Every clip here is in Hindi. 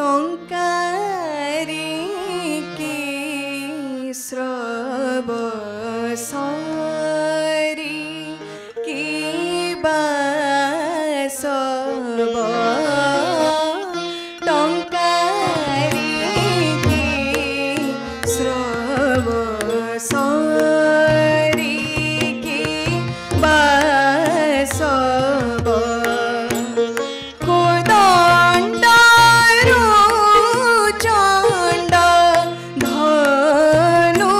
टंकारी की श्रब सारी की बासब टंकारी की श्रब सारी की बासब चंड धनु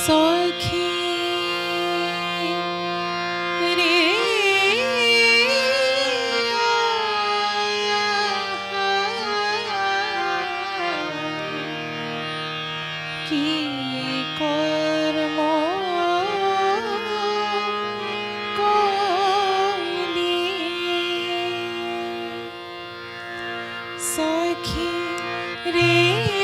सखी रे की कर्म कोली सखी रे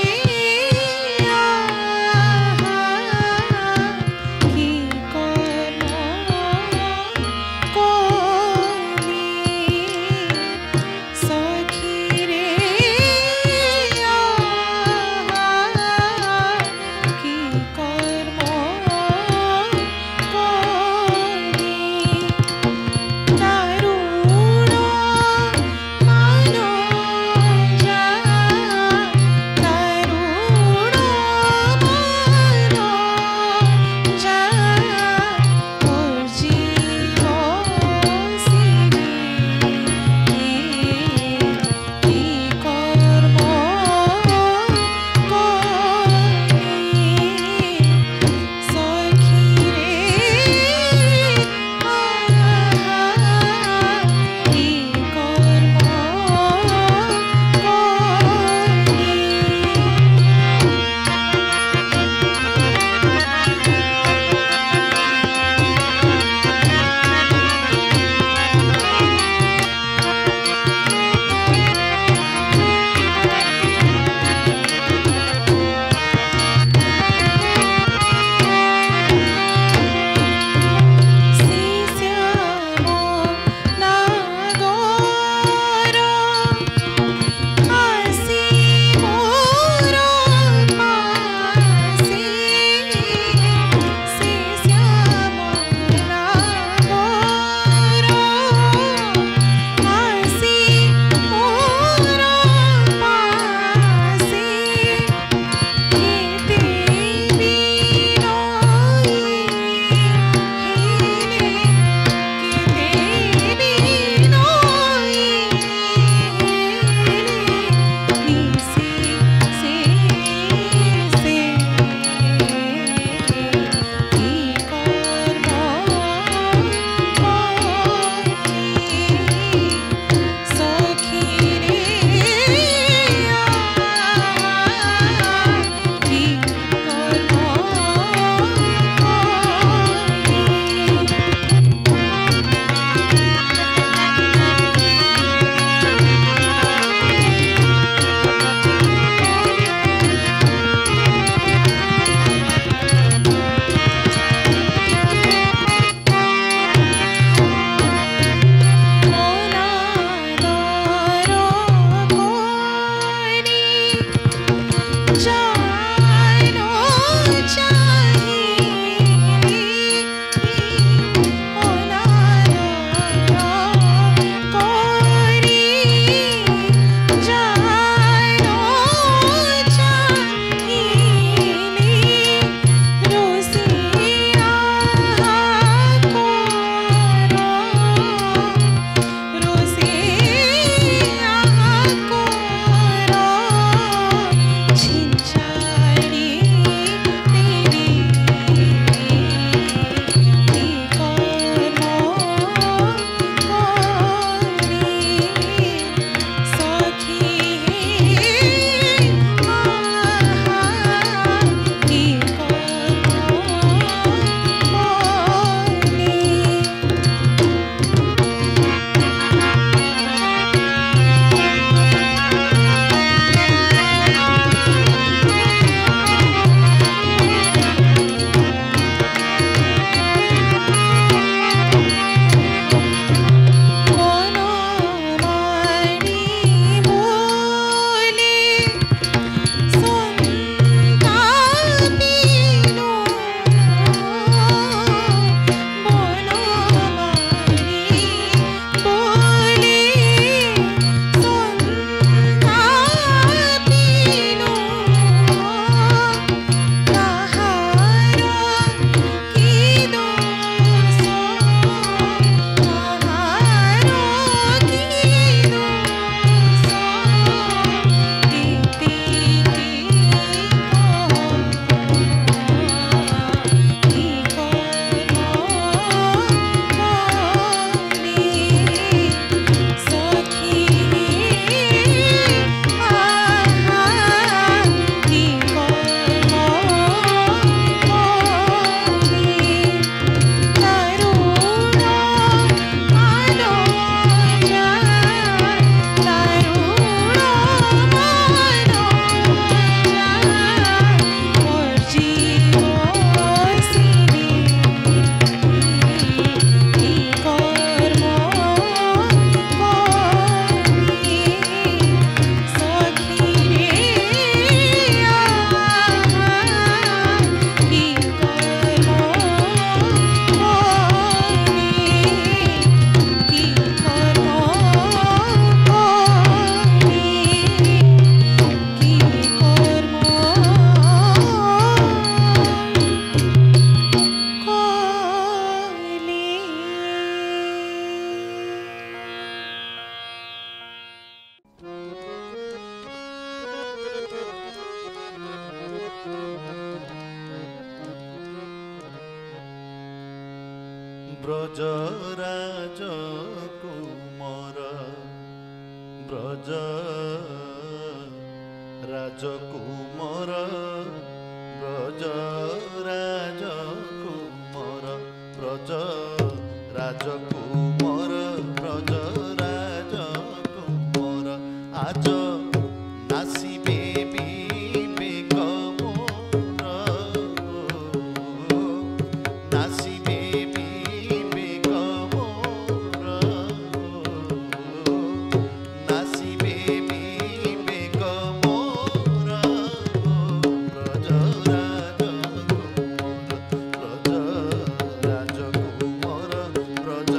ব্রজরাজ কুমার ব্রজ রাজকুমার ব্রজ রাজকুমার ব্রজ রাজকুমার ব্রজ রাজকুমার আজ নাসিবে বিবেক মোর নাসিবে বিবেক মোর নাসিবে বিবেক মোর ব্রজ রাজকুমার ব্রজ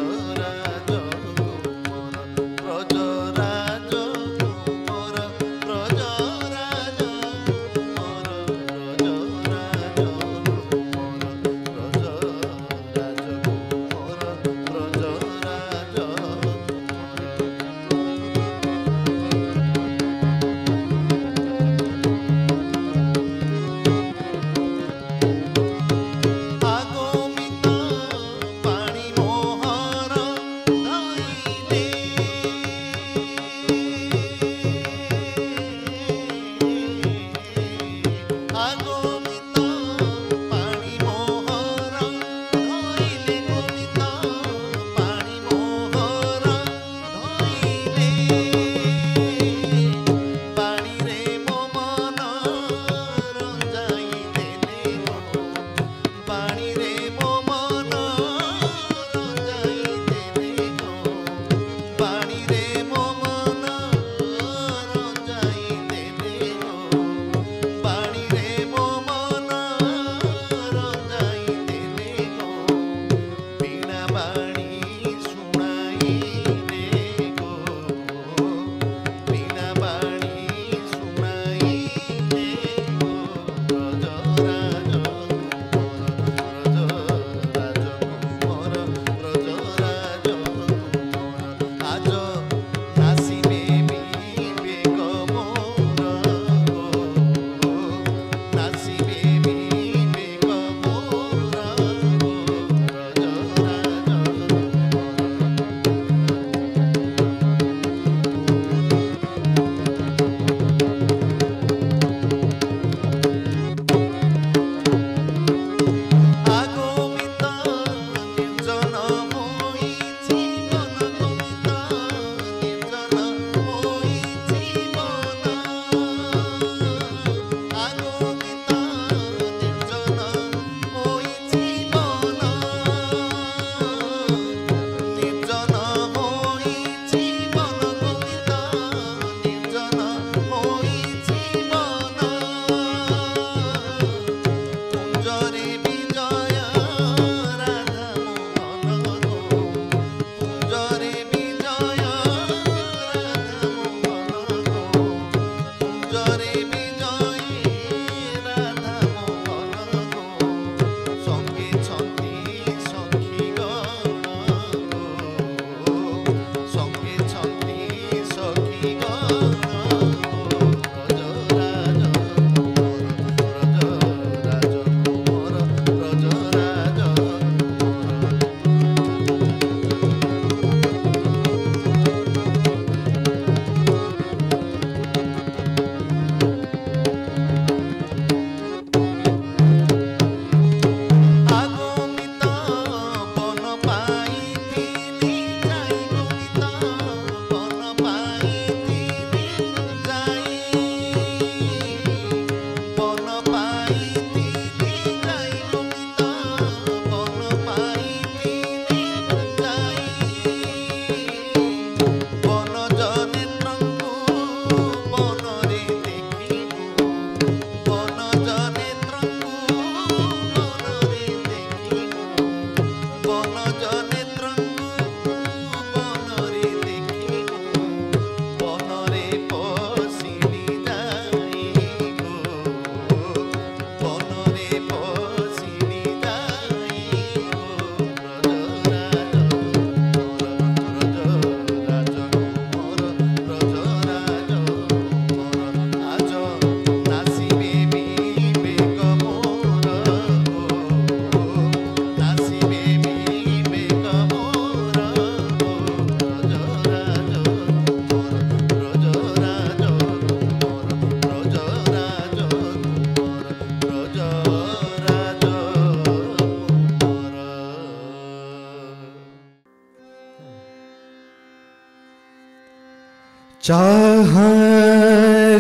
चाह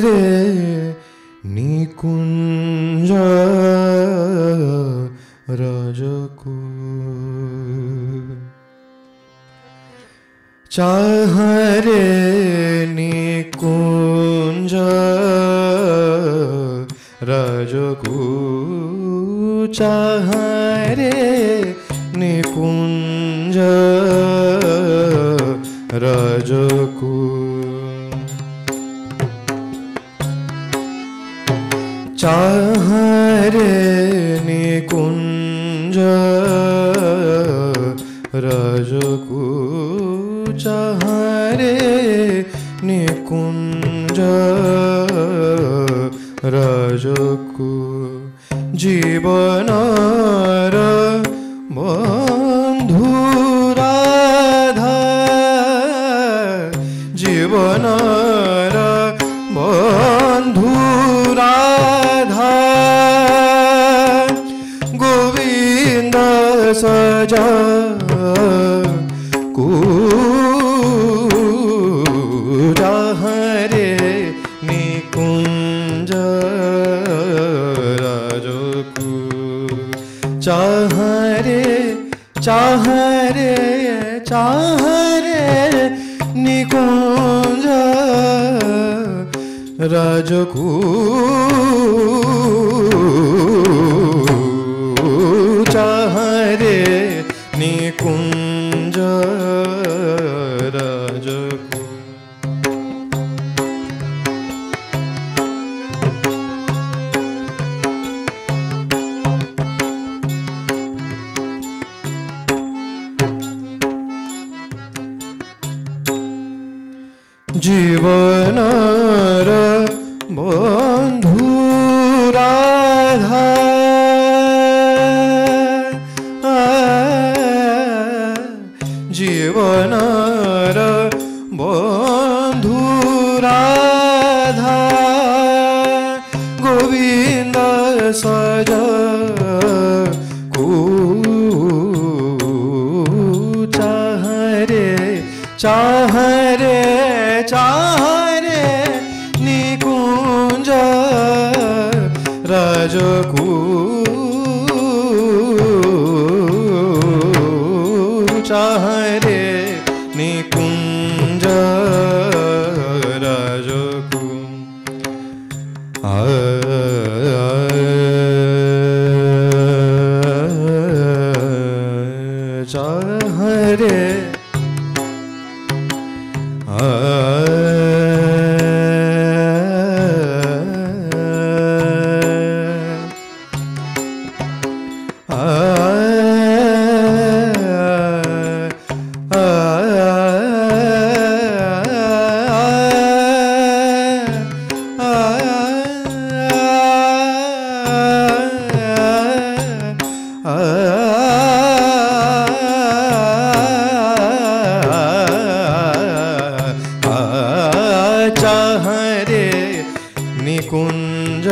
रे निकुंज रजको चाह रे निकुंज रजको चाह रे निकुंज रजको चाह रे निकुंज रजको चाह रे निकुंज रजको जीवनर बंधु राधा जीवनर बंधु राधा गोविंद सजा चाह रे निकुंज रजको चाह रे चाह रे चाह रे निकुंज रजको चाह रे निकुंज रजको जीवनर बंधु राधा जीवनर बंधु राधा गोविंद सजा चाह रे चाह रे चाह रे निकुंज रजको चाह रे निकुंज रजको चाह रे चाह रे निकुंज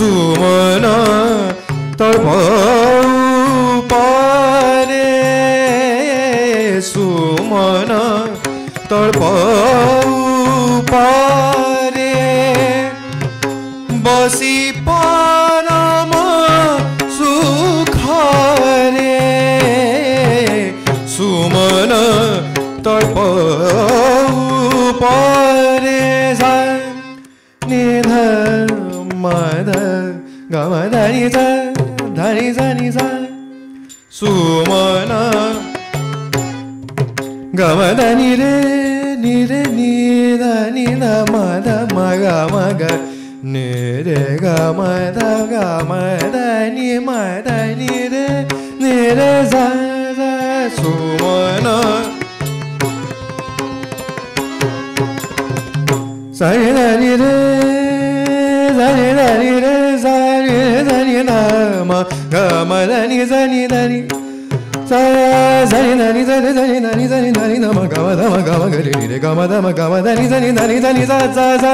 सुमन तड़पारे सुमन तड़पारे बसी परम सुख रे सुमन तर्प परे सा निध मद गम धनि सा धनि धनि सा सुमन गम धनि रे नि रे नि ध नि ध म ध म ग म ग नि रे ग म ध ग म ध नि म ध नि रे सा सा सुमन सा नि ध नि रे सा नि ध नि रे सा नि ध नि ध म ग म ध नि सा नि ध नि सा सा नि ध नि सा नि ध नि ध नि सा नि ध नि ध म ग म ध म ग म ग रे नि रे ग म ध म ग म ध नि सा नि ध नि ध नि सा सा सा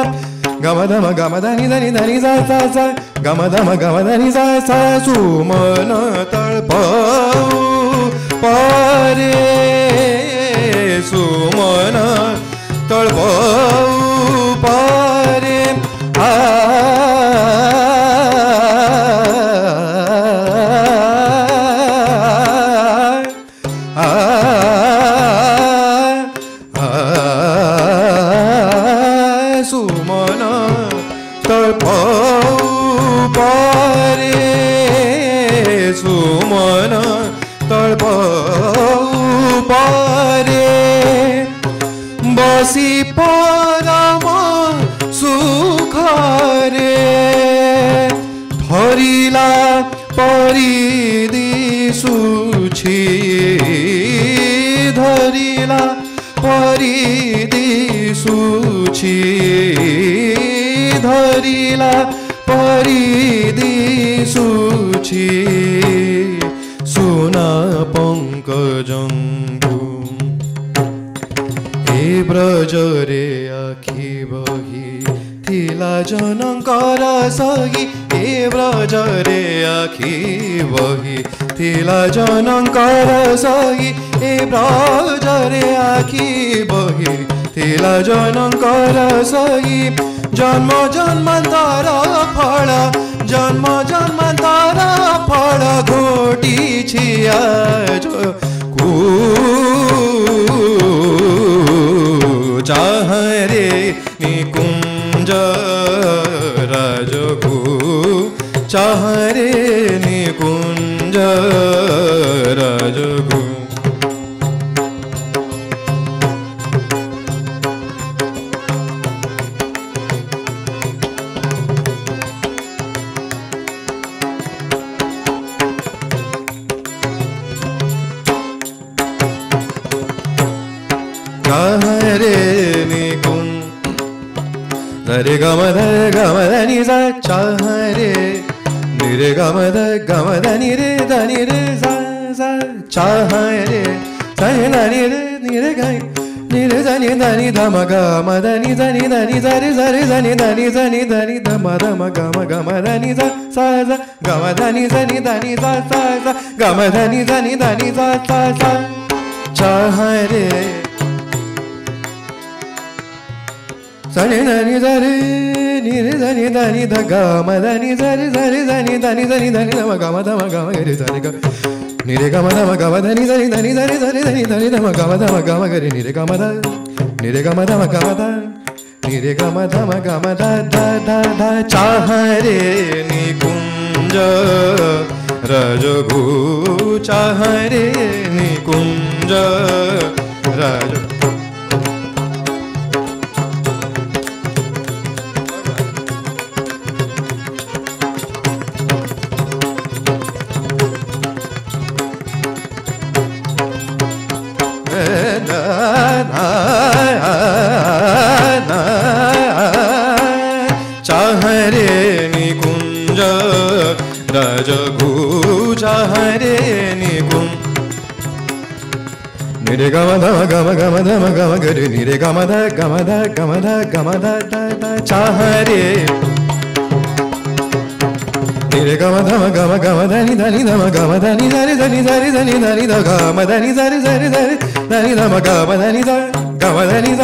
ग म ध म ग म ध नि ध नि ध नि सा सा सा ग म ध म ग म ध नि सा सा सुमन तर्प परे सुमन तर्प परे सुमन तर्प परे सुमन तर्प परे बसी परम सुख रे धरिला परिदिशुछि धरिला परिदिशुछि धरिला परिदिशुछि सुना पंकजंगु ए ब्रजरे आखि बही थिला जनकर सही ए ब्रजरे आखि बही थिला जनकर सही ए ब्रजरे आखि बही थिला जनकर सही जन्म जन्मान्तर फल जन्म जन्मान्तर फल घोटिछि आज चाह रे निकुंज राजगु चाह रे निकुंज राजगु रे निकुंज रे गम ध नि सा चाह रे नि रे गम ध नि रे ध नि रे सा सा चाह रे सा नि रे नि रे ग नि रे सा नि ध नि ध म ग म ध नि ध नि ध नि सा रे ध नि ध नि सा नि ध नि ध म ध म ग म ध नि सा सा सा ग म ध नि सा नि ध नि सा सा सा ग म ध नि सा नि ध नि सा सा सा चाह रे सनि धनि धरे नि रे धनि धनि ध ग म धनि धरि धरि धनि धनि धनि धनि ध म ग म ध म ग म ग रे धरि ग नि रे ग म ध म ग म धनि धनि धनि धरि धरि धनि धनि ध म ग म ध म ग म ग रे नि रे ग म ध नि रे ग म ध म ग म ध नि रे ग म ध म ग म ध ध ध ध चाह रे निकुंज रजगु चाह रे निकुंज रज चाह रे निकुंज रजगु चाह रे निकुंज नि रे ग म ध म ग म ग म ध म ग म ग रे नि रे ग म ध ग म ध ग म ध ग म ध ध ध चाह रे नि रे ग म ध म ग म ग म ध नि ध नि ध म ग म ध नि ध रे ध नि ध रे ध नि ध नि ध ग म ध नि ध रे ध रे ध रे ध नि ध म ग म ध नि ध ग म ध नि ध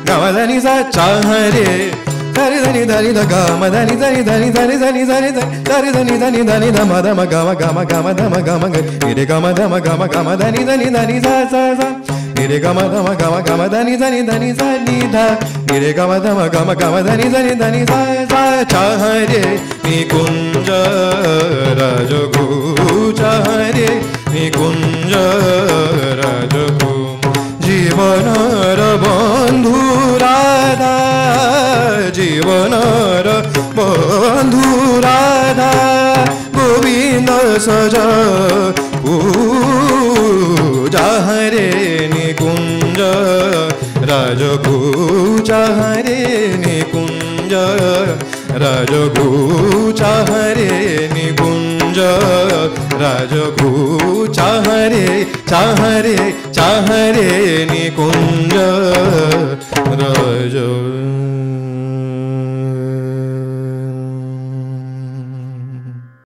ग म ध नि ध चाह रे ध ధరి ధని ధని ద గమ ధని ధని ధని ధని ధని ధని ధరి ధని ధని ధని ధ మ ధ మ గమ గమ గమ ధ మ గమ గ ని గమ ధ మ గమ గమ ధని ధని ధని స స స ని గమ ధ మ గమ గమ ధని ధని ధని స ని ధ ని గమ ధ మ గమ గమ ధని ధని ధని స స చాహరే নিকুঞ্জ রাজগু চাহরে নিকুঞ্জ রাজগু জীবনর বন্ধু রাধা জীবনর বন্ধু রাধা গোবিন্দ সজ চাহরে নিকুঞ্জ রাজগু চাহরে নিকুঞ্জ রাজগু চাহরে নিকুঞ্জ রাজগু চাহরে চাহরে চাহরে নিকুঞ্জ রাজ